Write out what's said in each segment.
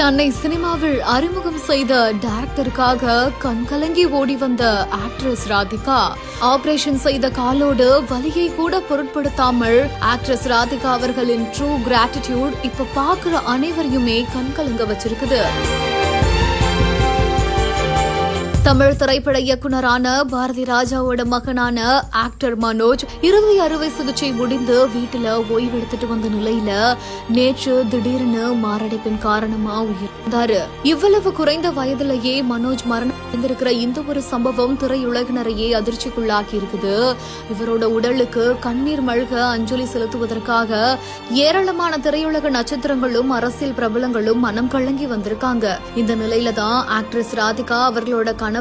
அன்னை சினிமாவில் அறிமுகம் செய்த டைரக்டருக்காக கண்கலங்கி ஓடி வந்த ஆக்ட்ரஸ் ராதிகா ஆபரேஷன் செய்த காலோடு வலியை கூட பொருட்படுத்தாமல் ஆக்ட்ரஸ் ராதிகா அவர்களின் ட்ரூ கிராட்டிடியூட் இப்ப பாக்குற அனைவரையுமே கண்கலங்க வச்சிருக்குது. தமிழ் திரைப்பட இயக்குனரான பாரதி ராஜாவோட மகனான ஆக்டர் மனோஜ் இறுதி அறுவை சிகிச்சை முடிந்து வீட்டுல ஓய்வெடுத்துட்டு வந்த நிலையில நேற்று திடீர்னு மாரடைப்பின் காரணமா உயிரிழந்தாரு. இவ்வளவு குறைந்த வயதிலேயே மனோஜ் மரணம் அடைந்திருக்கிற இந்த ஒரு சம்பவம் திரையுலகினரையே அதிர்ச்சிக்குள்ளாக்கி இருக்குது. இவரோட உடலுக்கு கண்ணீர் மல்க அஞ்சலி செலுத்துவதற்காக ஏராளமான திரையுலக நட்சத்திரங்களும் அரசியல் பிரபலங்களும் மனம் கலங்கி வந்திருக்காங்க. இந்த நிலையில தான் ஆக்ட்ரஸ் ராதிகா அவர்களோட கணவரான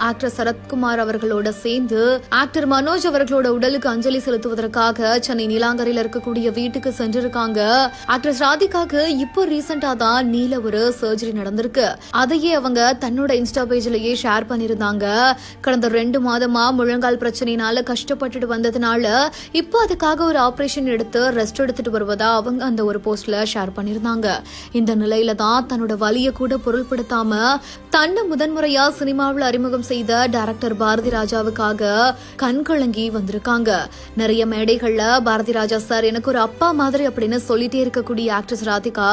ஆக்டர் சரத்குமார் அவர்களோட சேர்ந்து ஆக்டர் மனோஜ் அவர்களோட உடலுக்கு அஞ்சலி செலுத்துவதற்காக சென்னை நீலாங்கரையில் இருக்கக்கூடிய வீட்டுக்கு சென்றிருக்காங்க. ஆக்ட்ரஸ் ராதிகாக்கு இப்போ ரீசெண்டா தான் நீல ஒரு சர்ஜரி நடந்திருக்கு. அதையே அவங்க தன்னோட இன்ஸ்டா பேஜ்லயே ஷேர் பண்ணிருந்தாங்க. கடந்த 2 மாதமா முழங்கால் பிரச்சனையினால கஷ்டப்பட்டுட்டு வந்ததுனால இப்போ அதுக்காக ஒரு ஆபரேஷன் எடுத்து ரெஸ்ட் எடுத்துட்டு வருவதா அவங்க அந்த ஒரு போஸ்ட்ல ஷேர் பண்ணிருந்தாங்க. இந்த நிலையில தான் தன்னோட வலியை கூட பொருள்படுத்தாம தன்னை முதன்முறையா சினிமாவில் அறிமுகம் செய்த டைரக்டர் பாரதி ராஜாவுக்காக கண்கலங்கி வந்திருக்காங்க. நிறைய மேடைகள்ல பாரதி ராஜா சார் எனக்கு ஒரு அப்பா மாதிரி அப்படின்னு சொல்லிட்டே இருக்கக்கூடிய ஆக்ட்ரஸ் ராதிகா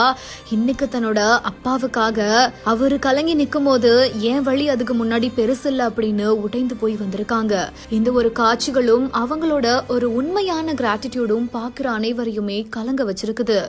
இன்னைக்கு தன்னோட அப்பாவுக்காக அவரு கலங்கி நிக்கும் போது ஏன் வழி அதுக்கு முன்னாடி பெருசு இல்ல அப்படின்னு உடைந்து போய் வந்திருக்காங்க. இந்த ஒரு காட்சிகளும் அவங்களோட ஒரு உண்மையான கிராட்டிடியூடும் பாக்குற அனைவரையுமே கலங்க வச்சிருக்குது.